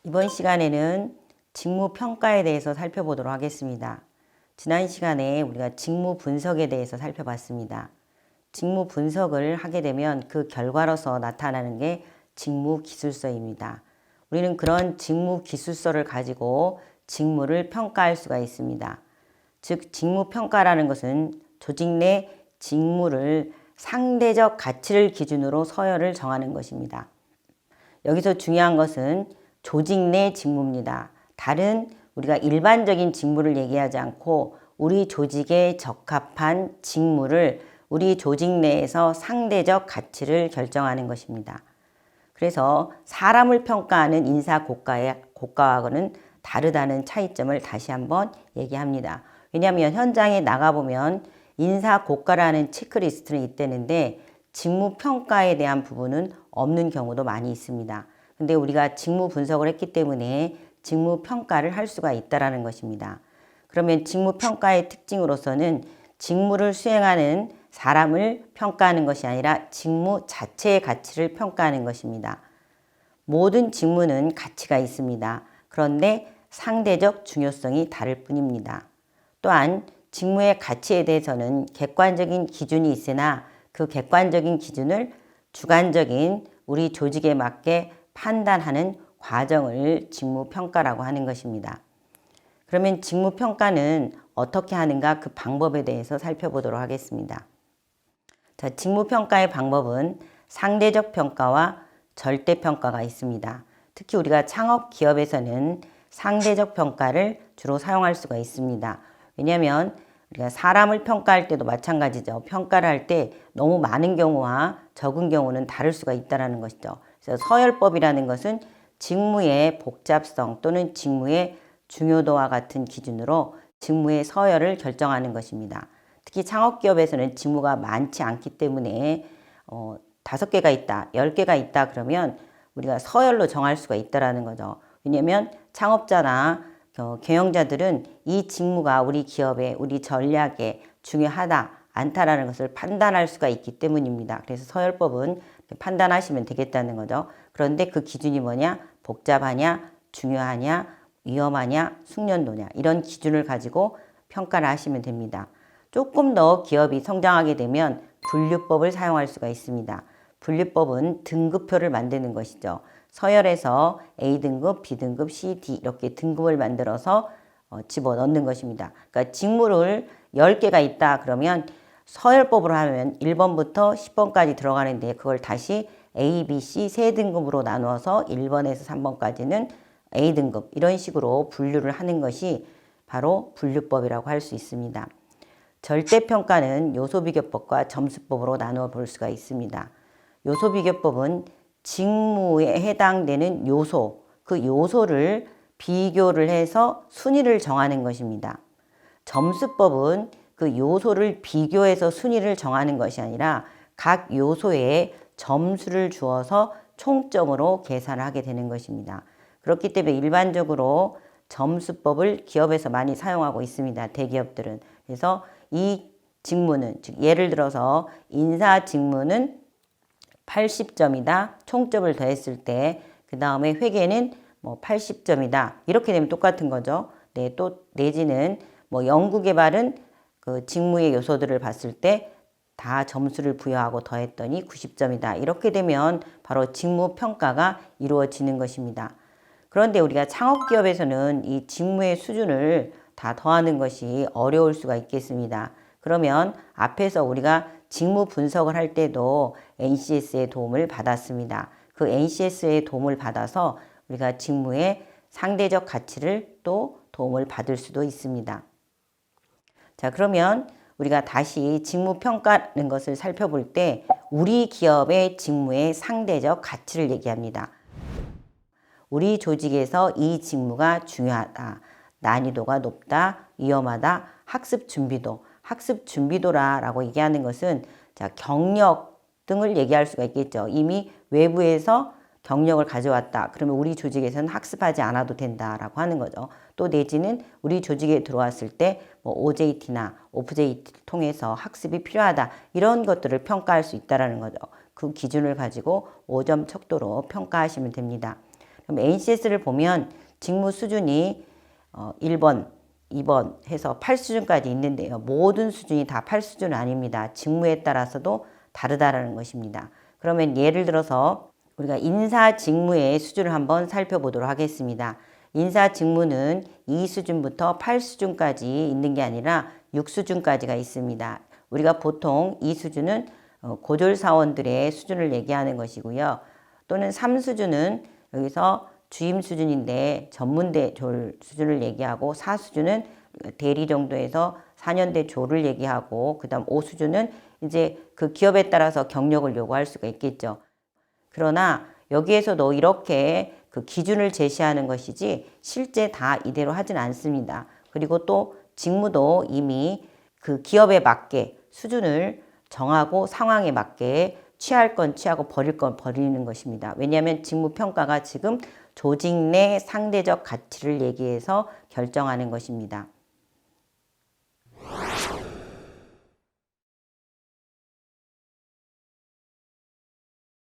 이번 시간에는 직무 평가에 대해서 살펴보도록 하겠습니다. 지난 시간에 우리가 직무 분석에 대해서 살펴봤습니다. 직무 분석을 하게 되면 그 결과로서 나타나는 게 직무 기술서입니다. 우리는 그런 직무 기술서를 가지고 직무를 평가할 수가 있습니다. 즉, 직무 평가라는 것은 조직 내 직무를 상대적 가치를 기준으로 서열을 정하는 것입니다. 여기서 중요한 것은 조직 내 직무입니다. 다른 우리가 일반적인 직무를 얘기하지 않고 우리 조직에 적합한 직무를 우리 조직 내에서 상대적 가치를 결정하는 것입니다. 그래서 사람을 평가하는 인사 고가하고는 다르다는 차이점을 다시 한번 얘기합니다. 왜냐하면 현장에 나가보면 인사 고가라는 체크리스트는 있다는데 직무 평가에 대한 부분은 없는 경우도 많이 있습니다. 근데 우리가 직무 분석을 했기 때문에 직무 평가를 할 수가 있다는 것입니다. 그러면 직무 평가의 특징으로서는 직무를 수행하는 사람을 평가하는 것이 아니라 직무 자체의 가치를 평가하는 것입니다. 모든 직무는 가치가 있습니다. 그런데 상대적 중요성이 다를 뿐입니다. 또한 직무의 가치에 대해서는 객관적인 기준이 있으나 그 객관적인 기준을 주관적인 우리 조직에 맞게 판단하는 과정을 직무평가라고 하는 것입니다. 그러면 직무평가는 어떻게 하는가 그 방법에 대해서 살펴보도록 하겠습니다. 자, 직무평가의 방법은 상대적 평가와 절대평가가 있습니다. 특히 우리가 창업 기업에서는 상대적 평가를 주로 사용할 수가 있습니다. 왜냐하면 우리가 사람을 평가할 때도 마찬가지죠. 평가를 할 때 너무 많은 경우와 적은 경우는 다를 수가 있다는 것이죠. 그래서 서열법이라는 것은 직무의 복잡성 또는 직무의 중요도와 같은 기준으로 직무의 서열을 결정하는 것입니다. 특히 창업기업에서는 직무가 많지 않기 때문에 5개가 있다, 10개가 있다 그러면 우리가 서열로 정할 수가 있다는 거죠. 왜냐하면 창업자나 경영자들은 이 직무가 우리 기업에, 우리 전략에 중요하다, 않다라는 것을 판단할 수가 있기 때문입니다. 그래서 서열법은 판단하시면 되겠다는 거죠. 그런데 그 기준이 뭐냐? 복잡하냐, 중요하냐, 위험하냐, 숙련도냐 이런 기준을 가지고 평가를 하시면 됩니다. 조금 더 기업이 성장하게 되면 분류법을 사용할 수가 있습니다. 분류법은 등급표를 만드는 것이죠. 서열에서 A등급, B등급, C, D 이렇게 등급을 만들어서 집어넣는 것입니다. 그러니까 직무를 10개가 있다 그러면 서열법으로 하면 1번부터 10번까지 들어가는데 그걸 다시 A, B, C 세 등급으로 나누어서 1번에서 3번까지는 A등급 이런 식으로 분류를 하는 것이 바로 분류법이라고 할 수 있습니다. 절대평가는 요소비교법과 점수법으로 나누어 볼 수가 있습니다. 요소비교법은 직무에 해당되는 요소, 그 요소를 비교를 해서 순위를 정하는 것입니다. 점수법은 그 요소를 비교해서 순위를 정하는 것이 아니라 각 요소에 점수를 주어서 총점으로 계산을 하게 되는 것입니다. 그렇기 때문에 일반적으로 점수법을 기업에서 많이 사용하고 있습니다. 대기업들은. 그래서 이 직무는, 즉 예를 들어서 인사 직무는 80점이다. 총점을 더했을 때 그 다음에 회계는 80점이다. 이렇게 되면 똑같은 거죠. 네, 또 내지는 연구개발은 그 직무의 요소들을 봤을 때 다 점수를 부여하고 더했더니 90점이다. 이렇게 되면 바로 직무 평가가 이루어지는 것입니다. 그런데 우리가 창업기업에서는 이 직무의 수준을 다 더하는 것이 어려울 수가 있겠습니다. 그러면 앞에서 우리가 직무 분석을 할 때도 NCS의 도움을 받았습니다. 그 NCS의 도움을 받아서 우리가 직무의 상대적 가치를 또 도움을 받을 수도 있습니다. 자, 그러면 우리가 다시 직무평가라는 것을 살펴볼 때 우리 기업의 직무의 상대적 가치를 얘기합니다. 우리 조직에서 이 직무가 중요하다, 난이도가 높다, 위험하다, 학습 준비도라고 얘기하는 것은 자, 경력 등을 얘기할 수가 있겠죠. 이미 외부에서 경력을 가져왔다. 그러면 우리 조직에서는 학습하지 않아도 된다라고 하는 거죠. 또 내지는 우리 조직에 들어왔을 때 OJT나 OFJT를 통해서 학습이 필요하다. 이런 것들을 평가할 수 있다는 거죠. 그 기준을 가지고 5점 척도로 평가하시면 됩니다. 그럼 NCS를 보면 직무 수준이 1번, 2번 해서 8수준까지 있는데요. 모든 수준이 다 8수준은 아닙니다. 직무에 따라서도 다르다라는 것입니다. 그러면 예를 들어서 우리가 인사 직무의 수준을 한번 살펴보도록 하겠습니다. 인사 직무는 2수준부터 8수준까지 있는 게 아니라 6수준까지가 있습니다. 우리가 보통 이 수준은 고졸사원들의 수준을 얘기하는 것이고요. 또는 3수준은 여기서 주임 수준인데 전문대졸 수준을 얘기하고 4수준은 대리 정도에서 4년대 졸을 얘기하고 그 다음 5수준은 이제 그 기업에 따라서 경력을 요구할 수가 있겠죠. 그러나 여기에서도 이렇게 그 기준을 제시하는 것이지 실제 다 이대로 하진 않습니다. 그리고 또 직무도 이미 그 기업에 맞게 수준을 정하고 상황에 맞게 취할 건 취하고 버릴 건 버리는 것입니다. 왜냐하면 직무평가가 지금 조직 내 상대적 가치를 얘기해서 결정하는 것입니다.